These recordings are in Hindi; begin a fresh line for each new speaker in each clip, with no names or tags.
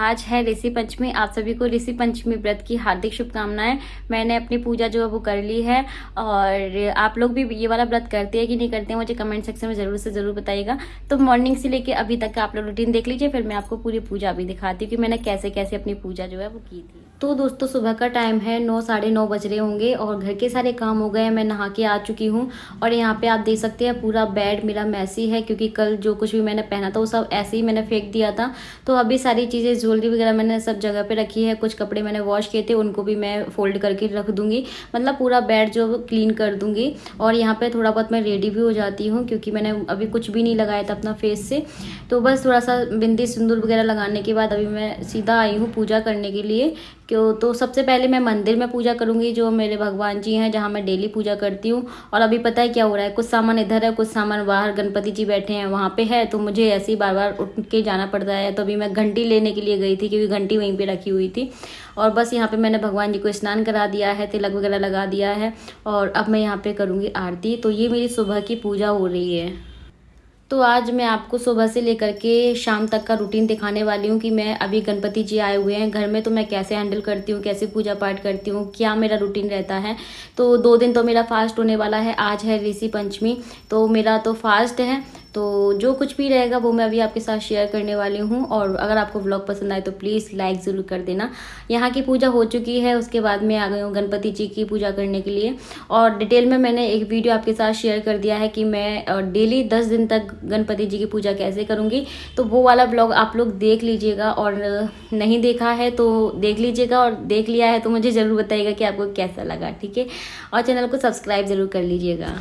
आज है ऋषि पंचमी। आप सभी को ऋषि पंचमी व्रत की हार्दिक शुभकामनाएं। मैंने अपनी पूजा जो है वो कर ली है और आप लोग भी ये वाला व्रत करते हैं कि नहीं करते हैं मुझे कमेंट सेक्शन में ज़रूर से ज़रूर बताइएगा। तो मॉर्निंग से लेके अभी तक का आप लोग रूटीन देख लीजिए, फिर मैं आपको पूरी पूजा भी दिखाती हूँ कि मैंने कैसे कैसे अपनी पूजा जो है वो की थी। तो दोस्तों सुबह का टाइम है, 9 साढ़े 9 बज रहे होंगे और घर के सारे काम हो गए हैं। मैं नहा के आ चुकी हूँ और यहाँ पे आप देख सकते हैं पूरा बेड मेरा मैसी है क्योंकि कल जो कुछ भी मैंने पहना था वो सब ऐसे ही मैंने फेंक दिया था। तो अभी सारी चीज़ें ज्वेलरी वगैरह मैंने सब जगह पे रखी है। कुछ कपड़े मैंने वॉश किए थे उनको भी मैं फोल्ड करके रख दूंगी, मतलब पूरा बेड जो क्लीन कर दूंगी। और यहाँ पे थोड़ा बहुत मैं रेडी भी हो जाती हूँ क्योंकि मैंने अभी कुछ भी नहीं लगाया था अपना फेस से। तो बस थोड़ा सा बिंदी सिंदूर वगैरह लगाने के बाद अभी मैं सीधा आई हूँ पूजा करने के लिए। क्यों तो सबसे पहले मैं मंदिर में पूजा करूंगी जो मेरे भगवान जी हैं, जहाँ मैं डेली पूजा करती हूँ। और अभी पता है क्या हो रहा है, कुछ सामान इधर है, कुछ सामान बाहर गणपति जी बैठे हैं वहाँ पे है, तो मुझे ऐसे ही बार बार उठ के जाना पड़ता है। तो अभी मैं घंटी लेने के लिए गई थी क्योंकि घंटी वहीं पे रखी हुई थी। और बस यहाँ पे मैंने भगवान जी को स्नान करा दिया है, तिलक वगैरह लगा दिया है और अब मैं यहाँ पे करूँगी आरती। तो ये मेरी सुबह की पूजा हो रही है। तो आज मैं आपको सुबह से लेकर के शाम तक का रूटीन दिखाने वाली हूँ कि मैं अभी गणपति जी आए हुए हैं घर में तो मैं कैसे हैंडल करती हूँ, कैसे पूजा पाठ करती हूँ, क्या मेरा रूटीन रहता है। तो 2 दिन तो मेरा फास्ट होने वाला है। आज है ऋषि पंचमी तो मेरा तो फास्ट है। तो जो कुछ भी रहेगा वो मैं अभी आपके साथ शेयर करने वाली हूँ। और अगर आपको व्लॉग पसंद आए तो प्लीज़ लाइक ज़रूर कर देना। यहाँ की पूजा हो चुकी है, उसके बाद मैं आ गई हूँ गणपति जी की पूजा करने के लिए। और डिटेल में मैंने एक वीडियो आपके साथ शेयर कर दिया है कि मैं डेली 10 दिन तक गणपति जी की पूजा कैसे करूँगी। तो वो वाला ब्लॉग आप लोग देख लीजिएगा और नहीं देखा है तो देख लीजिएगा, और देख लिया है तो मुझे ज़रूर बताइएगा कि आपको कैसा लगा, ठीक है। और चैनल को सब्सक्राइब ज़रूर कर लीजिएगा।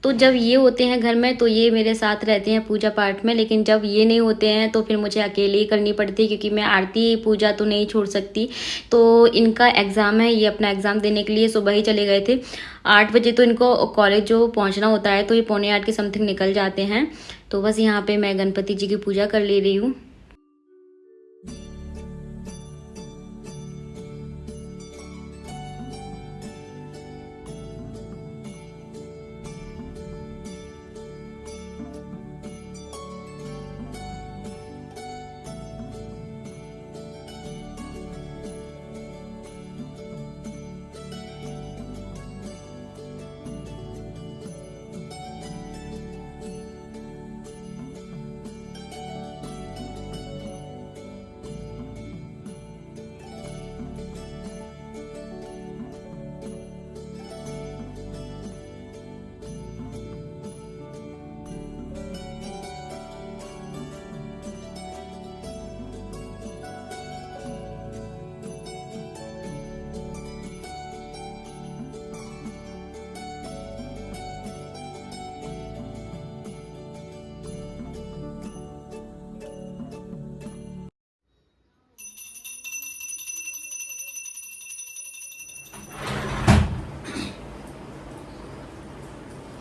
तो जब ये होते हैं घर में तो ये मेरे साथ रहते हैं पूजा पाठ में, लेकिन जब ये नहीं होते हैं तो फिर मुझे अकेले ही करनी पड़ती है क्योंकि मैं आरती पूजा तो नहीं छोड़ सकती। तो इनका एग्ज़ाम है, ये अपना एग्ज़ाम देने के लिए सुबह ही चले गए थे 8 बजे। तो इनको कॉलेज जो पहुंचना होता है तो ये 7:45 के समथिंग निकल जाते हैं। तो बस यहाँ पे मैं गणपति जी की पूजा कर ले रही हूँ।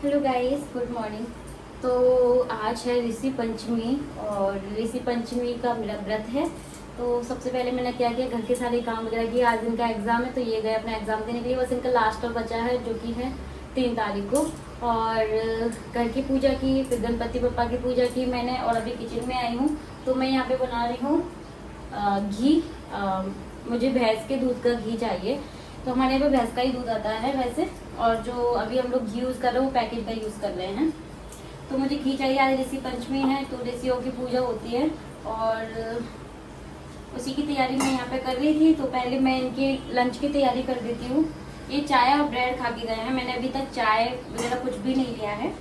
Hello guys, good morning. तो आज है ऋषि पंचमी और ऋषि पंचमी का मेरा व्रत है। तो सबसे पहले मैंने क्या किया, घर के सारे काम वगैरह किए। आज इनका एग्ज़ाम है तो ये गए अपना एग्ज़ाम देने के लिए। बस इनका लास्ट और बचा है जो कि है 3 तारीख को। और घर की पूजा की, फिर गणपति बप्पा की पूजा की मैंने और अभी किचन में आई हूँ। तो मैं यहाँ पे बना रही हूँ घी। मुझे भैंस के दूध का घी चाहिए। तो हमारे यहाँ पे भैंस का ही दूध आता है वैसे, और जो अभी हम लोग घी यूज़ कर रहे हैं वो पैकेट का यूज़ कर रहे हैं। तो मुझे घी चाहिए। आज ऋषि पंचमी है तो ऋषियों की पूजा होती है और उसी की तैयारी मैं यहाँ पे कर रही थी। तो पहले मैं इनके लंच की तैयारी कर देती हूँ। ये चाय और ब्रेड खा के गए हैं, मैंने अभी तक चाय वगैरह कुछ भी नहीं लिया है।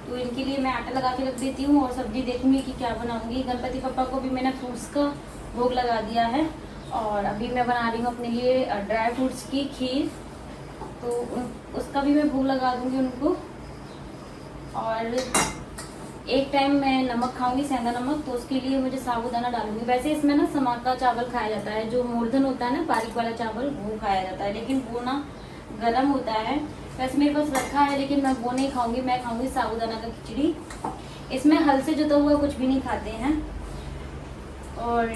तो इनके लिए मैं आटा लगा के रख देती हूँ और सब्जी देखूंगी कि क्या बनाऊंगी। गणपति पापा को भी मैंने फ्रूट्स का भोग लगा दिया है और अभी मैं बना रही हूँ अपने लिए ड्राई फ्रूट्स की खीर। तो उसका भी मैं भोग लगा दूंगी उनको। और एक टाइम मैं नमक खाऊंगी, सेंधा नमक, तो उसके लिए मुझे साबूदाना डालूंगी। वैसे इसमें ना समाका चावल खाया जाता है, जो मूर्धन होता है ना बारीक वाला चावल, वो खाया जाता है, लेकिन वो ना गर्म होता है। वैसे मेरे पास रखा है लेकिन मैं वो नहीं खाऊंगी, मैं खाऊंगी साबूदाना का खिचड़ी। इसमें हल से जुता हुआ कुछ भी नहीं खाते हैं और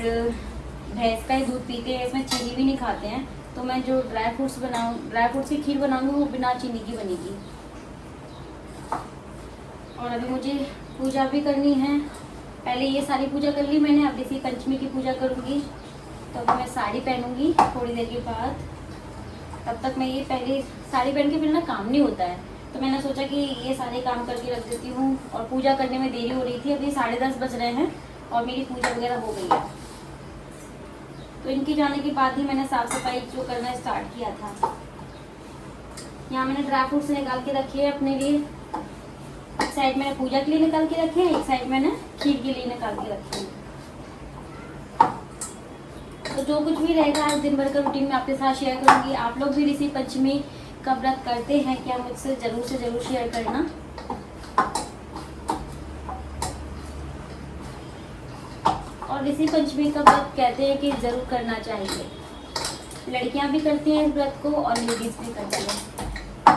भैंस का ही दूध पीते हैं, इसमें चीनी भी नहीं खाते हैं। तो मैं जो ड्राई फ्रूट्स की खीर बनाऊंगी वो बिना चीनी की बनेगी। और अभी मुझे पूजा भी करनी है पहले ये सारी पूजा कर ली मैंने, अब ऋषि पंचमी की पूजा करूँगी। तो अब मैं साड़ी पहनूंगी थोड़ी देर के बाद। तब तक मैं ये पहले साड़ी पहन के फिर ना काम नहीं होता है, तो मैंने सोचा कि ये सारे काम करके रख देती हूँ। और पूजा करने में देरी हो रही थी, अभी 10:30 बज रहे हैं और मेरी पूजा वगैरह हो गई है। तो इनके जाने के बाद ही मैंने साफ सफाई जो करना स्टार्ट किया था। यहाँ मैंने ड्राई फ्रूट्स निकाल के रखे हैं अपने लिए। एक साइड मैंने पूजा के लिए निकाल के रखे हैं, एक साइड मैंने खीर के लिए निकाल के रखे हैं। तो जो कुछ भी रहेगा आज दिन भर का रूटीन में आपके साथ शेयर करूंगी। आप लोग भी ऋषि पंचमी का व्रत करते हैं क्या, मुझसे जरूर से जरूर शेयर करना। और ऋषि पंचमी का व्रत कहते हैं कि जरूर करना चाहिए। लड़कियां भी करती हैं इस व्रत को और लेडीज भी करती हैं।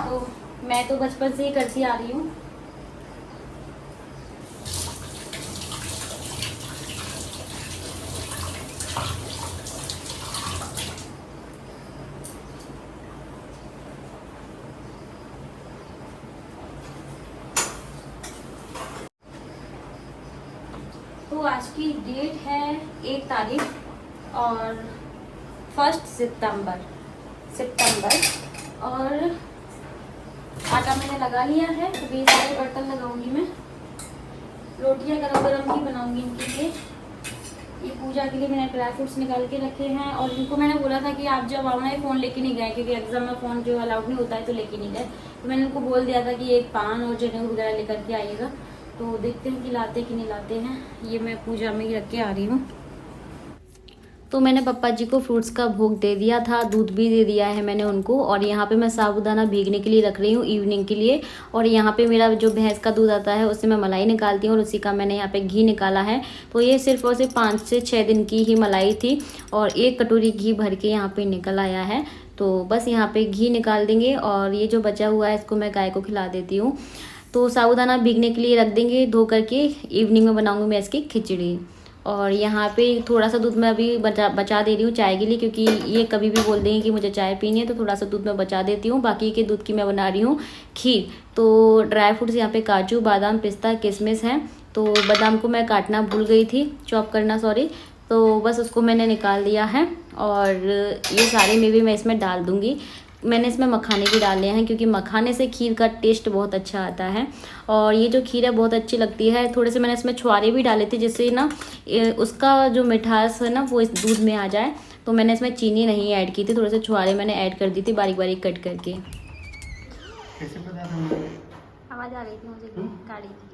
तो मैं तो बचपन से ही करती आ रही हूँ। तो आज की डेट है 1 तारीख और 1 सितंबर और आटा मैंने लगा लिया है। अभी सारे बर्तन लगाऊंगी मैं। रोटियां गरम गरम ही बनाऊंगी इनके लिए। ये पूजा के लिए मैंने ड्राई फ्रूट्स निकाल के रखे हैं और इनको मैंने बोला था कि आप जब आओ ना फ़ोन लेके नहीं गए, क्योंकि एग्जाम में फ़ोन जो अलाउड नहीं होता है तो लेके नहीं गए। तो मैंने उनको बोल दिया था कि एक पान और जनेऊ वगैरह लेकर के आइएगा। तो देखते हैं कि लाते कि नहीं लाते हैं। ये मैं पूजा में ही रख के आ रही हूँ। तो मैंने पापा जी को फ्रूट्स का भोग दे दिया था, दूध भी दे दिया है मैंने उनको। और यहाँ पे मैं साबूदाना भीगने के लिए रख रही हूँ इवनिंग के लिए। और यहाँ पे मेरा जो भैंस का दूध आता है उससे मैं मलाई निकालती हूँ और उसी का मैंने यहाँ पे घी निकाला है। तो ये सिर्फ और सिर्फ 5 से 6 दिन की ही मलाई थी और 1 कटोरी घी भर के यहाँ पे निकल आया है। तो बस यहाँ पे घी निकाल देंगे और ये जो बचा हुआ है इसको मैं गाय को खिला देती हूँ। तो साबूदाना भीगने के लिए रख देंगे धो करके। इवनिंग में बनाऊंगी मैं इसकी खिचड़ी। और यहाँ पे थोड़ा सा दूध मैं अभी बचा दे रही हूँ चाय के लिए, क्योंकि ये कभी भी बोल देंगे कि मुझे चाय पीनी है। तो थोड़ा सा दूध मैं बचा देती हूँ। बाकी के दूध की मैं बना रही हूँ खीर। तो ड्राई फ्रूट्स यहाँ पे काजू बादाम पिस्ता किशमिश हैं। तो बादाम को मैं काटना भूल गई थी, चॉप करना सॉरी। तो बस उसको मैंने निकाल दिया है और ये सारे मेवे मैं इसमें डाल दूँगी। मैंने इसमें मखाने भी डाले हैं क्योंकि मखाने से खीर का टेस्ट बहुत अच्छा आता है। और ये जो खीर है बहुत अच्छी लगती है। थोड़े से मैंने इसमें छुआरे भी डाले थे जिससे ना उसका जो मिठास है ना वो इस दूध में आ जाए। तो मैंने इसमें चीनी नहीं ऐड की थी, थोड़े से छुआरे मैंने ऐड कर दी थी बारीक बारीक कट करके। आवाज़ आ रही थी मुझे गाड़ी की।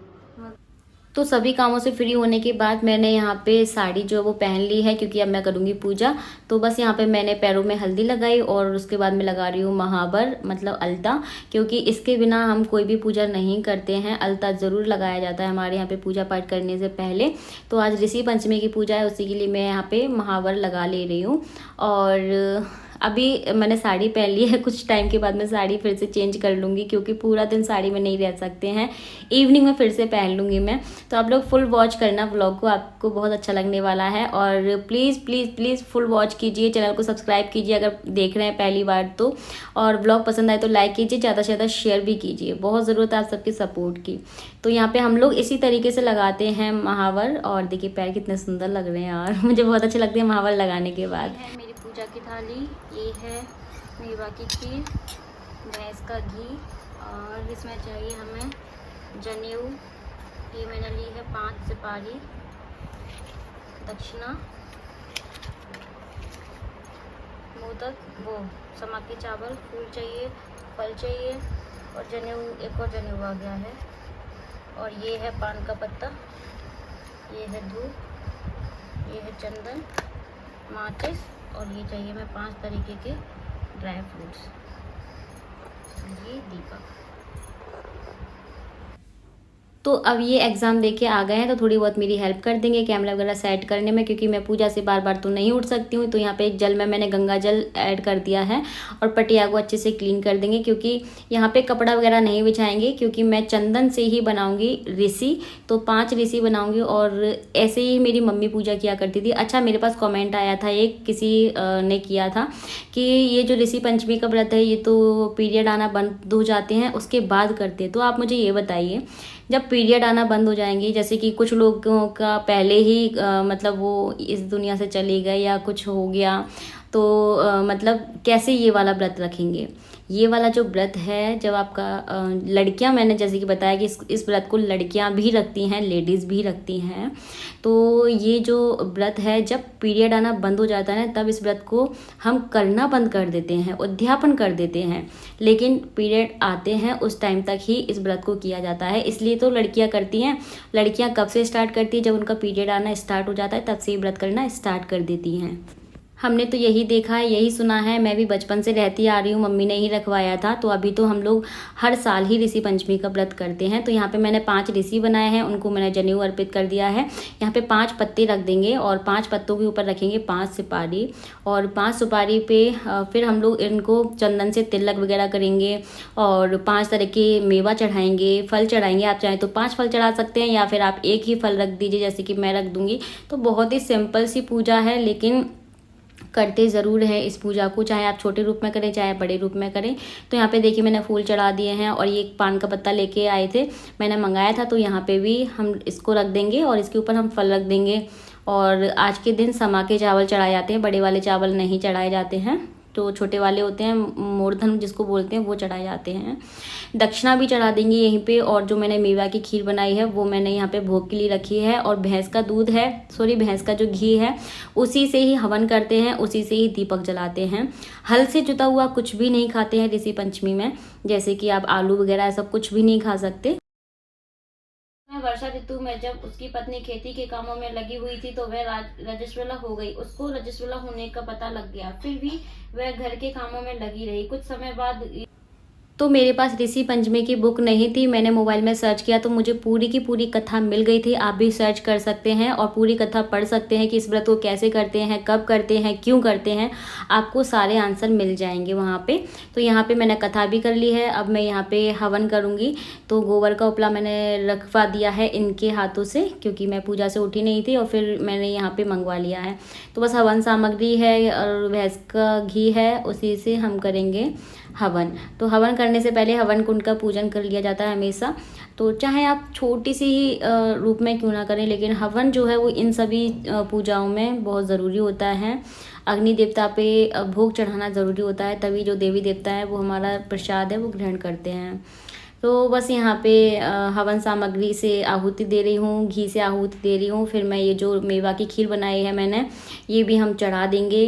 तो सभी कामों से फ्री होने के बाद मैंने यहाँ पे साड़ी जो वो पहन ली है क्योंकि अब मैं करूँगी पूजा। तो बस यहाँ पे मैंने पैरों में हल्दी लगाई और उसके बाद मैं लगा रही हूँ महावर मतलब अलता, क्योंकि इसके बिना हम कोई भी पूजा नहीं करते हैं। अलता ज़रूर लगाया जाता है हमारे यहाँ पे पूजा पाठ करने से पहले। तो आज ऋषि पंचमी की पूजा है, उसी के लिए मैं यहाँ पे महावर लगा ले रही हूँ। और अभी मैंने साड़ी पहन ली है, कुछ टाइम के बाद मैं साड़ी फिर से चेंज कर लूँगी क्योंकि पूरा दिन साड़ी में नहीं रह सकते हैं। इवनिंग में फिर से पहन लूँगी मैं। तो आप लोग फुल वॉच करना व्लॉग को, आपको बहुत अच्छा लगने वाला है। और please please please full watch कीजिए, चैनल को सब्सक्राइब कीजिए अगर देख रहे हैं पहली बार तो। और व्लॉग पसंद आए तो लाइक कीजिए, ज़्यादा से ज़्यादा शेयर भी कीजिए, बहुत ज़रूरत है आप सबकी सपोर्ट की। तो यहाँ पर हम लोग इसी तरीके से लगाते हैं महावर। और देखिए पैर कितने सुंदर लग रहे हैं यार, मुझे बहुत अच्छे लगते हैं महावर लगाने के बाद। पूजा की थाली, ये है मेवा की खीर, भैंस का घी और इसमें चाहिए हमें जनेऊ। ये मैंने ली है 5 सुपारी, दक्षिणा, मोदक वो समा के चावल, फूल चाहिए, फल चाहिए और जनेऊ, एक और जनेऊ आ गया है। और ये है पान का पत्ता, ये है धूप, ये है चंदन, माचिस और ये चाहिए मैं 5 तरीके के ड्राई फ्रूट्स, ये दीपक। तो अब ये एग्ज़ाम देके आ गए हैं तो थोड़ी बहुत मेरी हेल्प कर देंगे कैमरा वगैरह सेट करने में, क्योंकि मैं पूजा से बार बार तो नहीं उठ सकती हूँ। तो यहाँ पे एक जल में मैंने गंगा जल ऐड कर दिया है और पटिया को अच्छे से क्लीन कर देंगे, क्योंकि यहाँ पे कपड़ा वगैरह नहीं बिछाएंगे क्योंकि मैं चंदन से ही बनाऊँगी ऋषि। तो 5 ऋषि बनाऊँगी और ऐसे ही मेरी मम्मी पूजा किया करती थी। अच्छा, मेरे पास कॉमेंट आया था, एक किसी ने किया था कि ये जो ऋषि पंचमी का व्रत है ये तो पीरियड आना बंद हो जाते हैं उसके बाद करते हैं। तो आप मुझे ये बताइए, जब पीरियड आना बंद हो जाएंगे, जैसे कि कुछ लोगों का पहले ही मतलब वो इस दुनिया से चले गए या कुछ हो गया, तो मतलब कैसे ये वाला व्रत रखेंगे। ये वाला जो व्रत है, जब आपका लड़कियां, मैंने जैसे कि बताया कि इस व्रत को लड़कियां भी रखती हैं, लेडीज़ भी रखती हैं। तो ये जो व्रत है, जब पीरियड आना बंद हो जाता है ना, तब इस व्रत को हम करना बंद कर देते हैं, उद्यापन कर देते हैं। लेकिन पीरियड आते हैं उस टाइम तक ही इस व्रत को किया जाता है, इसलिए तो लड़कियां करती हैं। लड़कियां कब से स्टार्ट करती है, जब उनका पीरियड आना स्टार्ट हो जाता है, तब से व्रत करना स्टार्ट कर देती हैं। हमने तो यही देखा है, यही सुना है। मैं भी बचपन से रहती आ रही हूँ, मम्मी ने ही रखवाया था। तो अभी तो हम लोग हर साल ही ऋषि पंचमी का व्रत करते हैं। तो यहाँ पे मैंने 5 ऋषि बनाए हैं, उनको मैंने जनेऊ अर्पित कर दिया है। यहाँ पे 5 पत्ते रख देंगे और 5 पत्तों के ऊपर रखेंगे 5 सुपारी, और 5 सुपारी पे फिर हम लोग इनको चंदन से तिलक वगैरह करेंगे और 5 तरह के मेवा चढ़ाएंगे, फल चढ़ाएंगे। आप चाहें तो 5 फल चढ़ा सकते हैं, या फिर आप एक ही फल रख दीजिए, जैसे कि मैं रख दूंगी। तो बहुत ही सिंपल सी पूजा है, लेकिन करते ज़रूर है इस पूजा को, चाहे आप छोटे रूप में करें चाहे बड़े रूप में करें। तो यहाँ पे देखिए मैंने फूल चढ़ा दिए हैं, और ये एक पान का पत्ता लेके आए थे, मैंने मंगाया था। तो यहाँ पे भी हम इसको रख देंगे और इसके ऊपर हम फल रख देंगे। और आज के दिन समा के चावल चढ़ाए जाते हैं, बड़े वाले चावल नहीं चढ़ाए जाते हैं। तो छोटे वाले होते हैं, मूर्धन जिसको बोलते हैं, वो चढ़ाए जाते हैं। दक्षिणा भी चढ़ा देंगे यहीं पे। और जो मैंने मेवा की खीर बनाई है, वो मैंने यहाँ पे भोग के लिए रखी है। और भैंस का दूध है, भैंस का जो घी है, उसी से ही हवन करते हैं, उसी से ही दीपक जलाते हैं। हल से जुता हुआ कुछ भी नहीं खाते हैं ऋषि पंचमी में, जैसे कि आप आलू वगैरह ऐसा कुछ भी नहीं खा सकते। वर्षा ऋतु में जब उसकी पत्नी खेती के कामों में लगी हुई थी, तो वह रजस्वला हो गई। उसको रजस्वला होने का पता लग गया, फिर भी वह घर के कामों में लगी रही। कुछ समय बाद तो मेरे पास ऋषि पंचमी की बुक नहीं थी, मैंने मोबाइल में सर्च किया तो मुझे पूरी की पूरी कथा मिल गई थी। आप भी सर्च कर सकते हैं और पूरी कथा पढ़ सकते हैं कि इस व्रत को कैसे करते हैं, कब करते हैं, क्यों करते हैं, आपको सारे आंसर मिल जाएंगे वहाँ पे। तो यहाँ पे मैंने कथा भी कर ली है। अब मैं यहाँ पे हवन करूँगी। तो गोबर का उपला मैंने रखवा दिया है इनके हाथों से, क्योंकि मैं पूजा से उठी नहीं थी, और फिर मैंने यहाँ पे मंगवा लिया है। तो बस हवन सामग्री है और भैंस का घी है, उसी से हम करेंगे हवन। तो हवन करने से पहले हवन कुंड का पूजन कर लिया जाता है हमेशा। तो चाहे आप छोटी सी ही रूप में क्यों ना करें, लेकिन हवन जो है वो इन सभी पूजाओं में बहुत ज़रूरी होता है। अग्नि देवता पे भोग चढ़ाना ज़रूरी होता है, तभी जो देवी देवता है वो हमारा प्रसाद है वो ग्रहण करते हैं। तो बस यहाँ पे हवन सामग्री से आहुति दे रही हूँ, घी से आहुति दे रही हूँ। फिर मैं ये जो मेवा की खीर बनाई है मैंने, ये भी हम चढ़ा देंगे।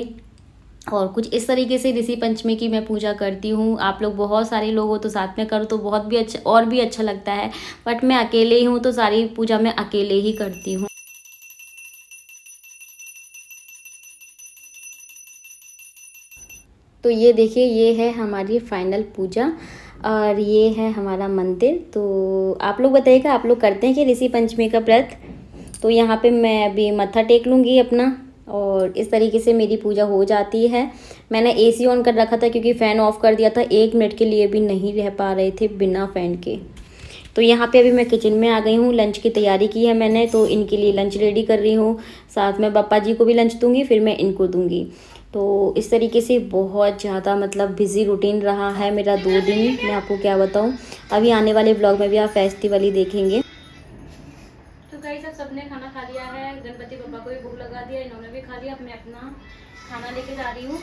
और कुछ इस तरीके से ऋषि पंचमी की मैं पूजा करती हूँ। आप लोग बहुत सारे लोग हो तो साथ में करो तो बहुत भी अच्छा, और भी अच्छा लगता है। बट मैं अकेले ही हूँ, तो सारी पूजा मैं अकेले ही करती हूँ। तो ये देखिए, ये है हमारी फाइनल पूजा और ये है हमारा मंदिर। तो आप लोग बताइएगा, आप लोग करते हैं कि ऋषि पंचमी का व्रत? तो यहाँ पे मैं अभी मत्था टेक लूँगी अपना, और इस तरीके से मेरी पूजा हो जाती है। मैंने एसी ऑन कर रखा था, क्योंकि फ़ैन ऑफ कर दिया था, 1 मिनट के लिए भी नहीं रह पा रहे थे बिना फ़ैन के। तो यहाँ पे अभी मैं किचन में आ गई हूँ, लंच की तैयारी की है मैंने, तो इनके लिए लंच रेडी कर रही हूँ। साथ में पापा जी को भी लंच दूँगी, फिर मैं इनको दूँगी। तो इस तरीके से बहुत ज़्यादा मतलब बिज़ी रूटीन रहा है मेरा 2 दिन, मैं आपको क्या बताऊँ। अभी आने वाले ब्लॉग में भी आप फेस्टिवल ही देखेंगे। तो गाइस, सबने खाना खा लिया है, गणपति पापा को भी भूख लगा दिया, इन्होंने भी खा लिया। अब मैं अपना खाना लेके जा रही हूँ।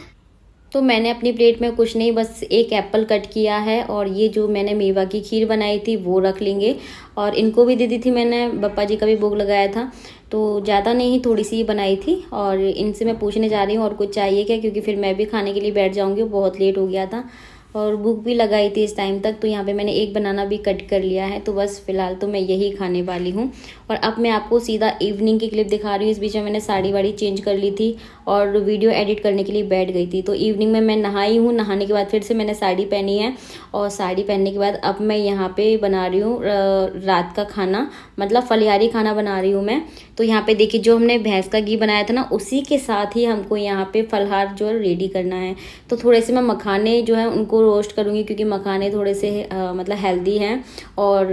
तो मैंने अपनी प्लेट में कुछ नहीं, बस एक एप्पल कट किया है, और ये जो मैंने मेवा की खीर बनाई थी वो रख लेंगे। और इनको भी दे दी थी मैंने, बप्पा जी का भी भोग लगाया था। तो ज़्यादा नहीं, थोड़ी सी बनाई थी। और इनसे मैं पूछने जा रही हूँ और कुछ चाहिए क्या, क्योंकि फिर मैं भी खाने के लिए बैठ जाऊँगी, बहुत लेट हो गया था और भूख भी लगाई थी इस टाइम तक। तो यहाँ पे मैंने एक बनाना भी कट कर लिया है। तो बस फिलहाल तो मैं यही खाने वाली हूँ। और अब मैं आपको सीधा इवनिंग की क्लिप दिखा रही हूँ। इस बीच में मैंने साड़ी वाड़ी चेंज कर ली थी और वीडियो एडिट करने के लिए बैठ गई थी। तो इवनिंग में मैं नहाई हूँ, नहाने के बाद फिर से मैंने साड़ी पहनी है, और साड़ी पहनने के बाद अब मैं यहाँ पे बना रही हूँ रात का खाना, मतलब फलिहारी खाना बना रही हूँ मैं। तो यहाँ पे देखिए, जो हमने भैंस का घी बनाया था ना, उसी के साथ ही हमको यहाँ पे फलहार जो है रेडी करना है। तो थोड़े से मैं मखाने जो है उनको रोस्ट करूँगी, क्योंकि मखाने थोड़े से मतलब हेल्दी हैं और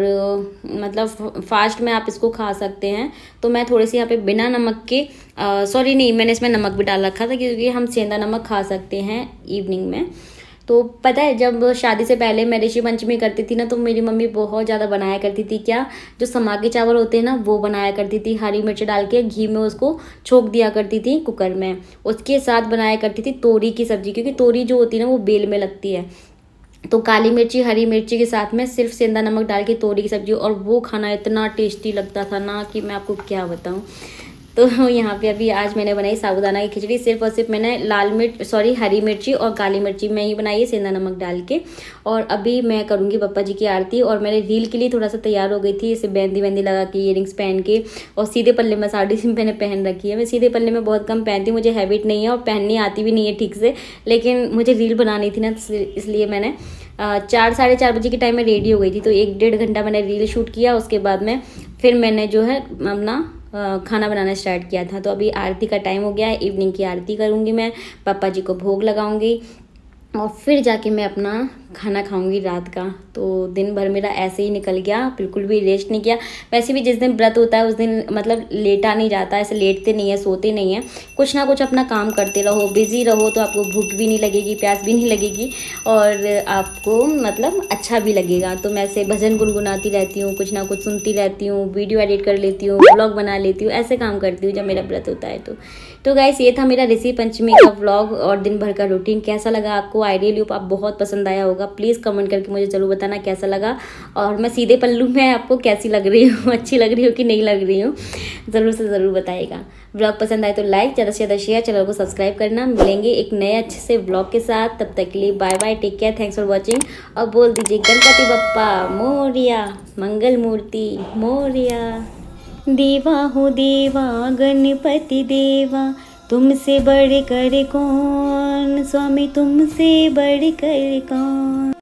मतलब फास्ट में आप इसको खा सकते हैं। तो मैं थोड़े से यहाँ पे बिना नमक के सॉरी नहीं, मैंने इसमें नमक भी डाल रखा था, क्योंकि हम सेंधा नमक खा सकते हैं इवनिंग में। तो पता है जब शादी से पहले मैं ऋषि पंचमी करती थी ना, तो मेरी मम्मी बहुत ज़्यादा बनाया करती थी। क्या, जो समा के चावल होते हैं ना, वो बनाया करती थी, हरी मिर्च डाल के घी में उसको छोक दिया करती थी कुकर में। उसके साथ बनाया करती थी तोरी की सब्जी, क्योंकि तोरी जो होती है ना वो बेल में लगती है। तो काली मिर्ची हरी मिर्ची के साथ में सिर्फ सेंधा नमक डाल के तोरी की सब्जी, और वो खाना इतना टेस्टी लगता था ना कि मैं आपको क्या बताऊँ। तो यहाँ पे अभी आज मैंने बनाई साबूदाना की खिचड़ी। सिर्फ और सिर्फ मैंने हरी मिर्ची और काली मिर्ची में ही बनाई है, सेंधा नमक डाल के। और अभी मैं करूँगी पप्पा जी की आरती, और मेरे रील के लिए थोड़ा सा तैयार हो गई थी, इसे मेहंदी वेंदी लगा के, इयरिंग्स पहन के, और सीधे पल्ले में साड़ी मैंने पहन रखी है। मैं सीधे पल्ले में बहुत कम पहनती हूँ, मुझे हैबिट नहीं है और पहननी आती भी नहीं है ठीक से, लेकिन मुझे रील बनानी थी ना, इसलिए मैंने 4-4:30 बजे के टाइम में रेडी हो गई थी। तो 1-1.5 घंटा मैंने रील शूट किया, उसके बाद में फिर मैंने जो है अपना खाना बनाना स्टार्ट किया था। तो अभी आरती का टाइम हो गया है, इवनिंग की आरती करूँगी मैं, पापा जी को भोग लगाऊंगी, और फिर जाके मैं अपना खाना खाऊंगी रात का। तो दिन भर मेरा ऐसे ही निकल गया, बिल्कुल भी रेस्ट नहीं किया। वैसे भी जिस दिन व्रत होता है उस दिन मतलब लेटा नहीं जाता, ऐसे लेटते नहीं है, सोते नहीं है, कुछ ना कुछ अपना काम करते रहो, बिजी रहो, तो आपको भूख भी नहीं लगेगी, प्यास भी नहीं लगेगी, और आपको मतलब अच्छा भी लगेगा। तो मैं ऐसे भजन गुनगुनाती रहती हूँ, कुछ ना कुछ सुनती रहती हूँ, वीडियो एडिट कर लेती हूँ, व्लॉग बना लेती हूँ, ऐसे काम करती हूँ जब मेरा व्रत होता है। तो गाइस, ये था मेरा ऋषि पंचमी का व्लॉग और दिन भर का रूटीन। कैसा लगा आपको? आई रियली होप आप बहुत पसंद आया होगा। प्लीज़ कमेंट करके मुझे ज़रूर बताना कैसा लगा, और मैं सीधे पल्लू में आपको कैसी लग रही हूँ, अच्छी लग रही हूँ कि नहीं लग रही हूँ, ज़रूर से ज़रूर बताइएगा। व्लॉग पसंद आए तो लाइक, ज़्यादा से ज़्यादा शेयर, चैनल को सब्सक्राइब करना। मिलेंगे एक नए अच्छे से व्लॉग के साथ, तब तक के लिए bye bye, take care, thanks for watching. और बोल दीजिए गणपति बप्पा मोरिया, मंगल मूर्ति मोरिया। देवा हो देवा गणपति देवा, तुमसे बढ़कर कौन, स्वामी तुमसे बढ़कर कौन।